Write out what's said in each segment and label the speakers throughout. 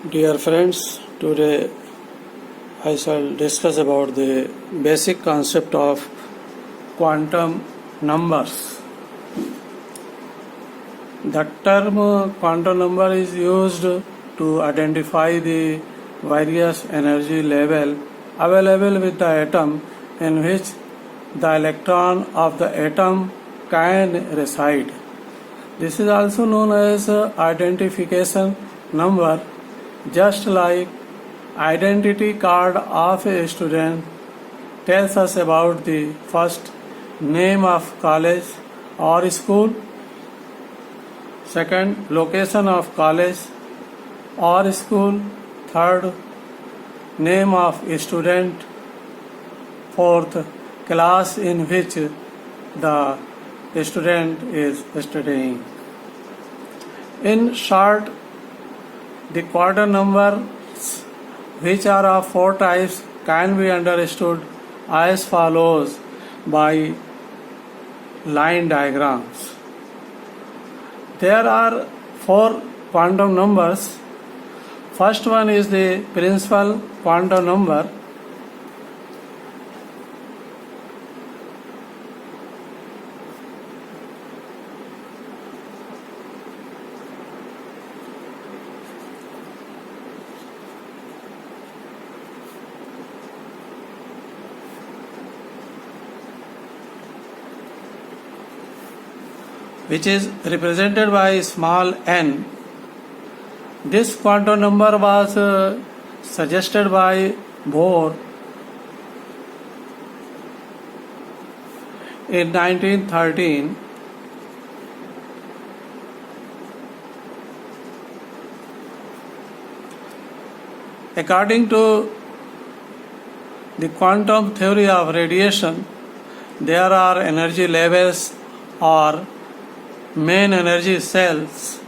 Speaker 1: Dear friends, today I shall discuss about the basic concept of quantum numbers. The term quantum number is used to identify the various energy level available with the atom in which the electron of the atom can reside. This is also known as identification number, just like identity card of a student tells us about the first name of college or school, second location of college or school, third name of student, fourth class in which the student is studying. In short, the quantum numbers, which are of four types, can be understood as follows by line diagrams. There are four quantum numbers. First one is the principal quantum number. Which is represented by small n. This quantum number was suggested by Bohr in 1913. According to the quantum theory of radiation, there are energy levels or main energy cells.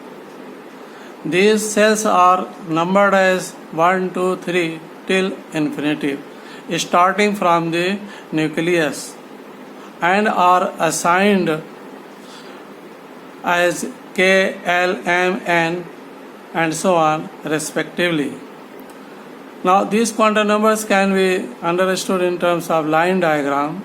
Speaker 1: These cells are numbered as 1, 2, 3 till infinity, starting from the nucleus, and are assigned as K, L, M, N, and so on respectively. Now these quantum numbers can be understood in terms of line diagram.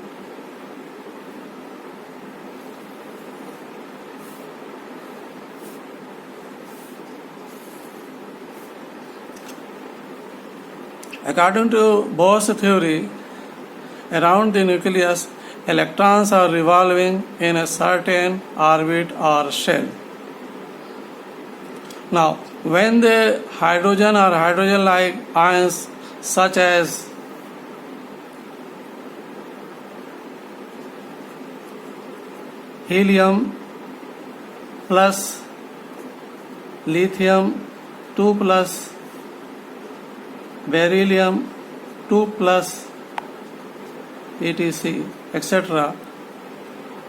Speaker 1: According to Bohr's theory, around the nucleus, electrons are revolving in a certain orbit or shell. Now, when the hydrogen or hydrogen-like ions such as helium plus lithium 2 plus beryllium 2 plus etc. etc.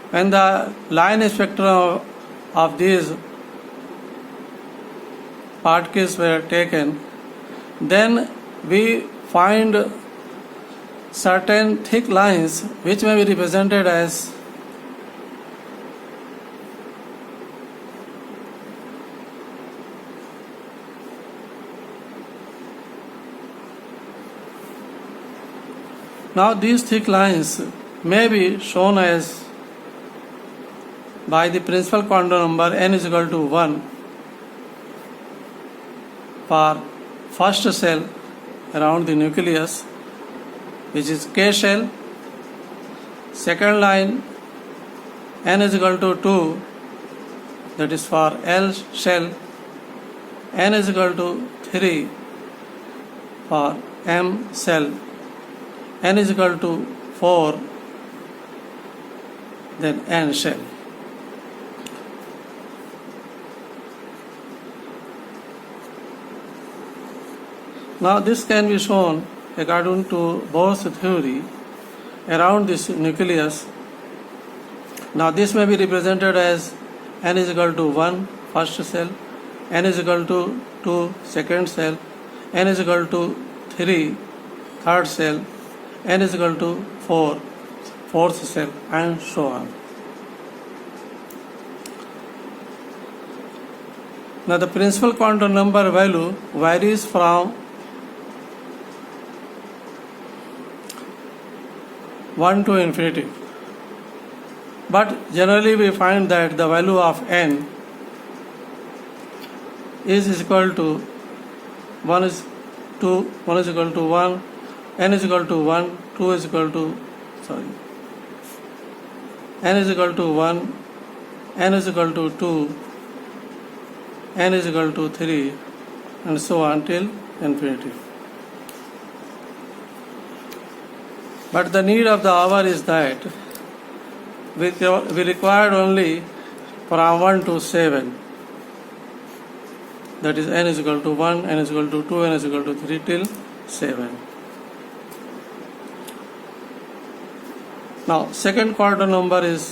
Speaker 1: When the line spectrum of these particles were taken, then we find certain thick lines which may be represented as Now these thick lines may be shown as by the principal quantum number n is equal to 1 for first shell around the nucleus, which is K shell. Second line n is equal to 2, that is for L shell. N is equal to 3 for M shell. N is equal to 4, then N shell. Now this can be shown according to Bohr's theory around this nucleus. Now this may be represented as N is equal to 1 first cell, N is equal to 2 second cell, N is equal to 3 third cell, N is equal to 4 fourth cell, and so on. Now the principal quantum number value varies from 1 to infinity. But generally we find that the value of n is equal to 1 is 2, 1 is equal to 1, n is equal to 1, 2 is equal to, n is equal to 1, n is equal to 2, n is equal to 3, and so on till infinity. But the need of the hour is that we required only from 1 to 7. That is n is equal to 1, n is equal to 2, n is equal to 3 till 7. Now second quantum number is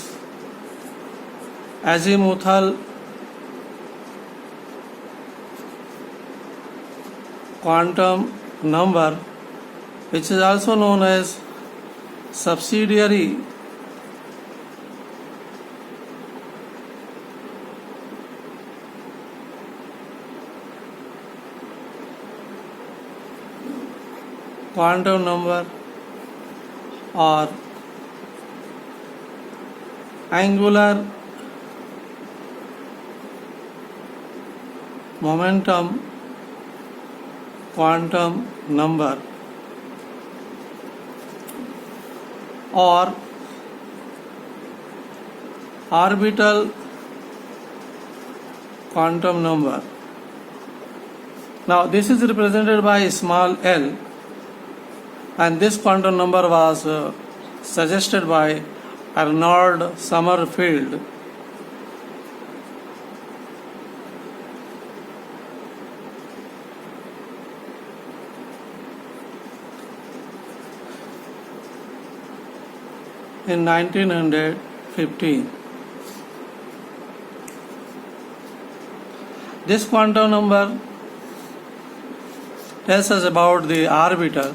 Speaker 1: azimuthal quantum number, which is also known as subsidiary quantum number or angular momentum quantum number or orbital quantum number. Now this is represented by small l, and this quantum number was suggested by Arnold Sommerfeld. In 1915. This quantum number tells us about the orbital.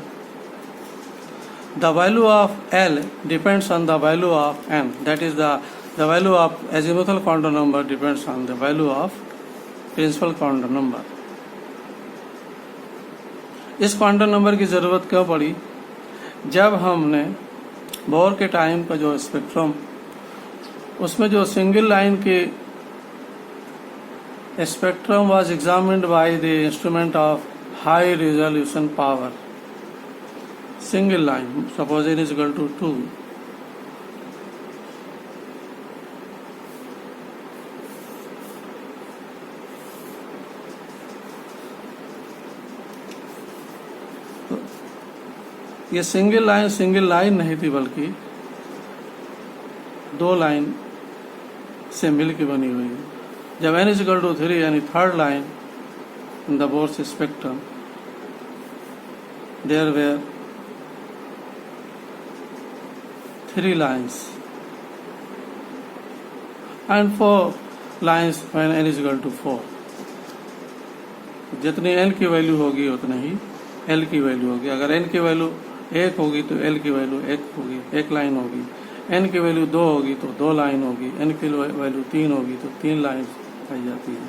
Speaker 1: The value of L depends on the value of n. That is the value of azimuthal quantum number depends on the value of principal quantum number. इस quantum number की ज़रूरत क्यों पड़ी? जब हमने bore के time का जो स्पेक्ट्रम, उसमें जो सिंगल लाइन की spectrum was examined by the instrument of high resolution power. Single line, suppose n is equal to 2. तो ये सिंगल लाइन नहीं थी, बल्कि दो लाइन से मिल के बनी हुई है. जब n is equal to 3 यानी third line in the Bohr's spectrum, there were 3 lines and 4 lines when n is equal to 4. जितनी n की वैल्यू होगी उतनी ही l की वैल्यू होगी. अगर n की वैल्यू 1 होगी तो l की वैल्यू 1 होगी, 1 लाइन होगी. n की वैल्यू 2 होगी तो 2 लाइन होगी. n की वैल्यू 3 होगी तो 3 लाइन पाई जाती है.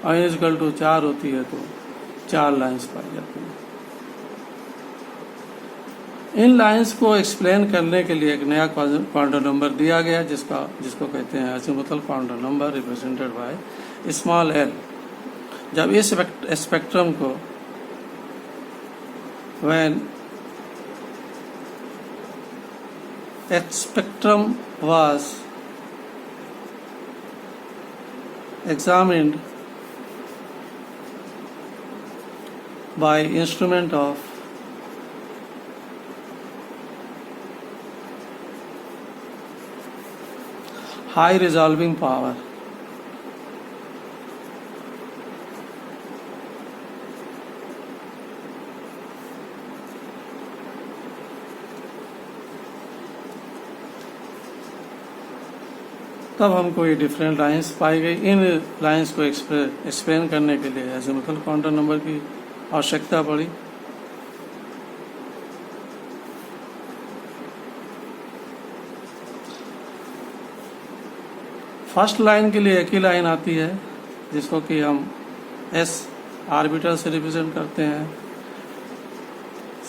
Speaker 1: और n is equal to 4 होती है तो 4 लाइन्स पाई जाती है. इन लाइंस को एक्सप्लेन करने के लिए एक नया क्वांटम नंबर दिया गया जिसको कहते हैं azimuthal quantum number represented by small L. जब इस स्पेक्ट्रम को when a spectrum was examined by instrument of high resolving power. तब हमको ये डिफरेंट लाइंस पाई गई. इन लाइंस को एक्सप्लेन करने के लिए अजीमुथल क्वांटम नंबर की आवश्यकता पड़ी. फर्स्ट लाइन के लिए एक ही लाइन आती है जिसको कि हम एस ऑर्बिटल से रिप्रेजेंट करते हैं।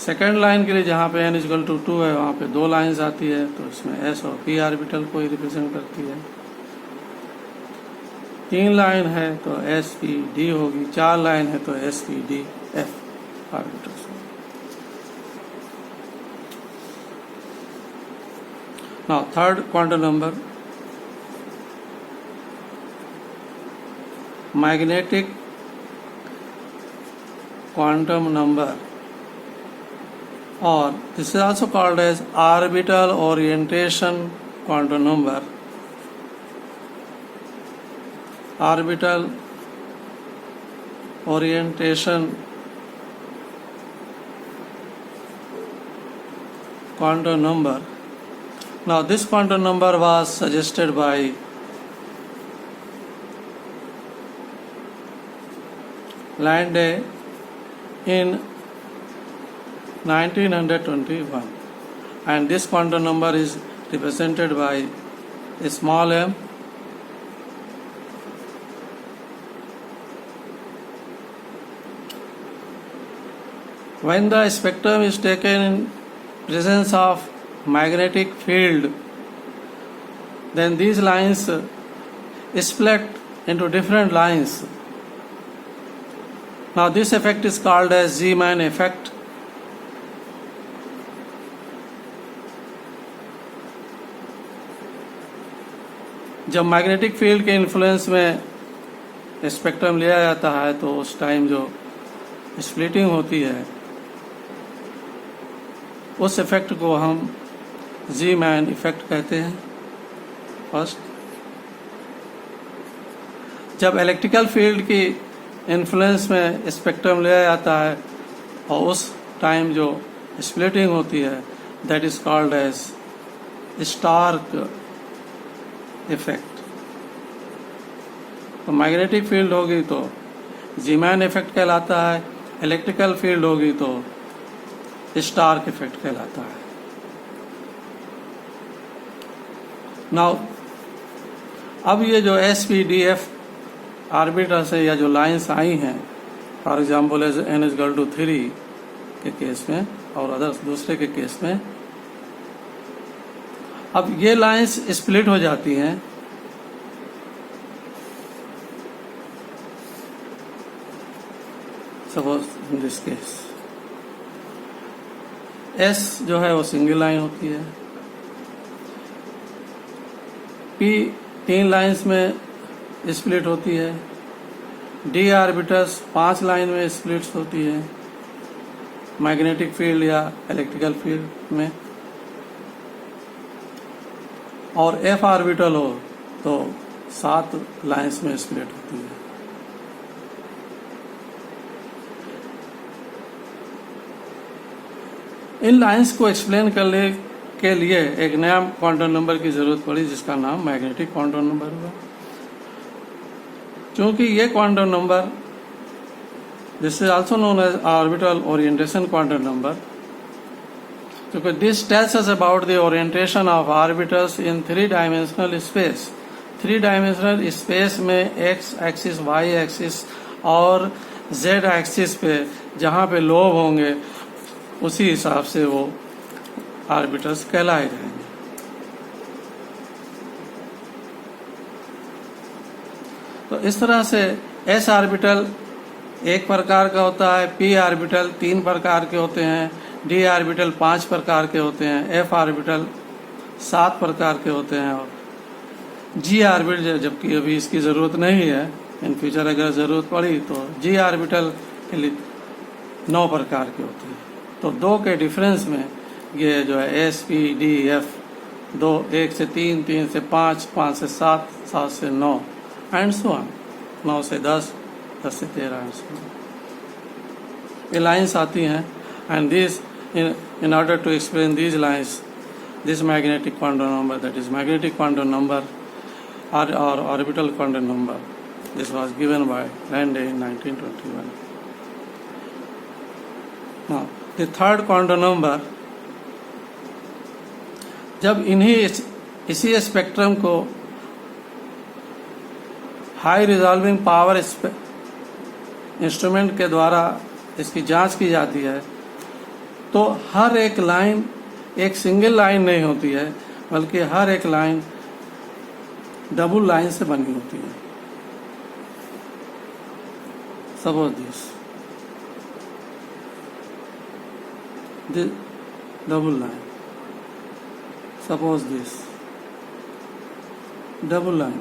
Speaker 1: सेकेंड लाइन के लिए जहाँ पे n इक्वल टू 2 है वहाँ पे 2 लाइंस आती है, तो इसमें s और p ऑर्बिटल को ही रिप्रेजेंट करती है। 3 लाइन है तो s p d होगी, 4 लाइन है तो s p d f orbital. Now third quantum number, magnetic quantum number, or this is also called as orbital orientation quantum number. Orbital orientation quantum number. Now this quantum number was suggested by Lande in 1921, and this quantum number is represented by a small m when the spectrum is taken in presence of magnetic field, then these lines split into different lines. Now this effect is called as Zeeman effect. जब magnetic field के influence में spectrum लिया जाता है तो उस time जो splitting होती है उस इफेक्ट को हम ज़ीमैन इफेक्ट कहते हैं। फर्स्ट, जब इलेक्ट्रिकल फील्ड की इन्फ्लुएंस में स्पेक्ट्रम लिया जाता है और उस टाइम जो स्प्लिटिंग होती है that is called as Stark effect. तो मैग्नेटिक फील्ड होगी तो ज़ीमैन इफेक्ट कहलाता है, इलेक्ट्रिकल फील्ड होगी तो स्टार्क इफेक्ट कहलाता है। नाउ अब ये जो SPDF आर्बिटर से या जो लाइंस आई हैं, for example as n equal to 3 के केस में और अदर्स दूसरे के केस में, अब ये लाइंस स्प्लिट हो जाती हैं। Suppose in this case S जो है वो सिंगल लाइन होती है, P 3 लाइंस में स्प्लिट होती है, D ऑर्बिटल्स 5 लाइन में स्प्लिट्स होती है मैग्नेटिक फील्ड या इलेक्ट्रिकल फील्ड में, और F ऑर्बिटल हो तो 7 लाइंस में स्प्लिट होती है। इन लाइंस को एक्सप्लेन करने के लिए एक नया क्वांटम नंबर की जरूरत पड़ी जिसका नाम मैग्नेटिक क्वांटम नंबर हुआ। क्योंकि ये quantum number this is also known as orbital orientation quantum number, क्योंकि this tells us about the orientation of orbitals in 3 dimensional space. 3 dimensional space में एक्स एक्सिस, वाई एक्सिस और Z axis पे जहाँ पे lobe होंगे उसी हिसाब से वो ऑर्बिटल्स कहलाए जाएंगे। तो इस तरह से S ऑर्बिटल एक प्रकार का होता है, P ऑर्बिटल 3 प्रकार के होते हैं, D ऑर्बिटल 5 प्रकार के होते हैं, F ऑर्बिटल 7 प्रकार के होते हैं, और G ऑर्बिटल जबकि अभी इसकी ज़रूरत नहीं है, इन फ्यूचर अगर ज़रूरत पड़ी तो G ऑर्बिटल के लिए 9 प्रकार के होते हैं। तो 2 के डिफरेंस में ये जो है SPDF 2, 1 से 3, 3 से 5, 5 से 7, 7 से 9 एंड सो ऑन, 9 से 10, 10 से 13 एंड सो ऑन। ये लाइंस आती हैं and this in order to explain these lines, this magnetic quantum number, that is magnetic quantum number or orbital quantum number, this was given by Lande in 1921. Now the third quantum number, जब इसी spectrum को high resolving power instrument के द्वारा इसकी जांच की जाती है, तो हर एक लाइन एक सिंगल लाइन नहीं होती है, बल्कि हर एक लाइन डबल लाइन से बनी होती है। Suppose this double line, suppose this double line,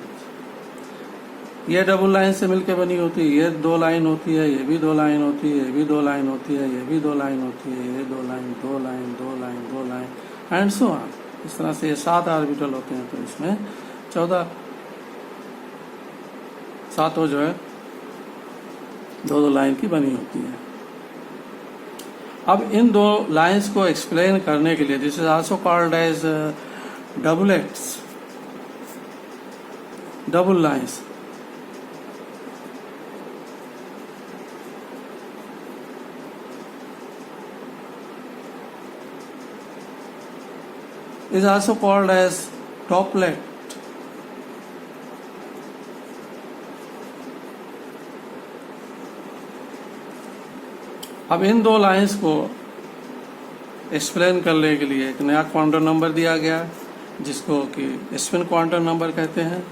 Speaker 1: ये डबल लाइन से मिलकर बनी होती है, ये 2 लाइन होती है, ये भी 2 लाइन होती है, ये भी 2 लाइन होती है, ये भी 2 लाइन होती है, ये 2 line 2 line 2 line 2 line and so on. इस तरह से ये 7 ऑर्बिटल होते हैं, तो इसमें 14 सातों जो है 2-2 लाइन की बनी होती है। अब इन 2 लाइंस को एक्सप्लेन करने के लिए, this is also called as doublets, double lines. is also called as doplet. अब इन 2 लाइंस को एक्सप्लेन करने के लिए एक नया क्वांटम नंबर दिया गया, जिसको कि स्पिन क्वांटम नंबर कहते हैं।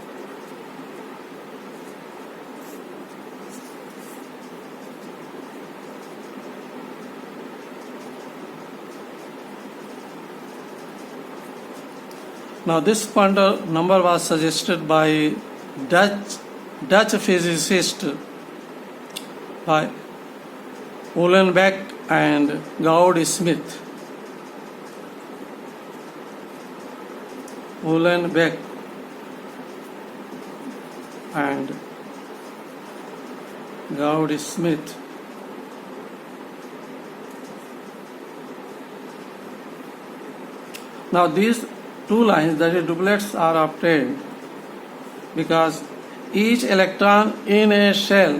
Speaker 1: Now this quantum number was suggested by Dutch physicist by Uhlenbeck and Gauss Smith. Uhlenbeck and Gauss Smith. Now these 2 lines, that is doublets, are obtained because each electron in a shell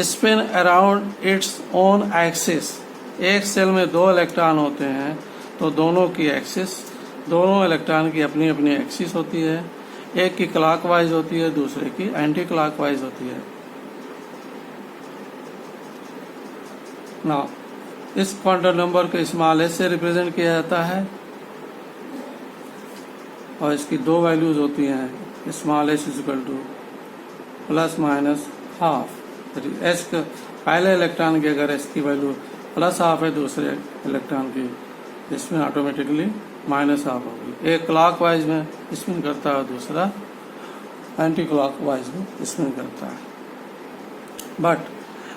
Speaker 1: spin around its own axis. एक cell में 2 electron होते हैं, तो दोनों की axis, दोनों electron की अपनी अपनी एक्सिस होती है। एक की क्लॉकवाइज होती है, दूसरे की एंटी क्लॉकवाइज होती है। नाउ इस क्वांटम नंबर को स्मॉल एस से रिप्रेजेंट किया जाता है, और इसकी 2 वैल्यूज होती हैं। Small S equal two plus minus half. S का पहले इलेक्ट्रॉन की अगर एस की वैल्यू प्लस हाफ है, दूसरे इलेक्ट्रॉन की इसमें ऑटोमेटिकली माइनस हाफ होगी। एक क्लॉकवाइज में स्पिन करता है, दूसरा एंटी क्लॉकवाइज में स्पिन करता है। But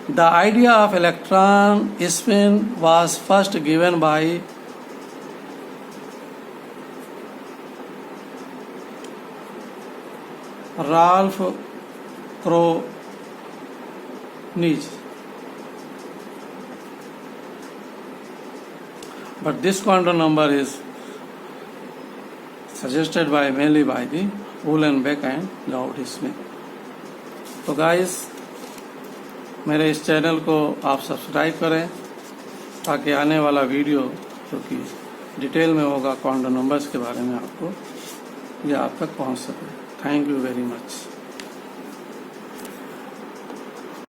Speaker 1: the idea of electron spin was first given by Ralph Kronig, but this quantum number is suggested by mainly by the Uhlenbeck and Gauss Smith. तो guys, मेरे इस channel को आप subscribe करें, ताकि आने वाला वीडियो जो कि डिटेल में होगा क्वांटम नंबर्स के बारे में, आपको ये आप तक पहुंच सके। Thank you very much.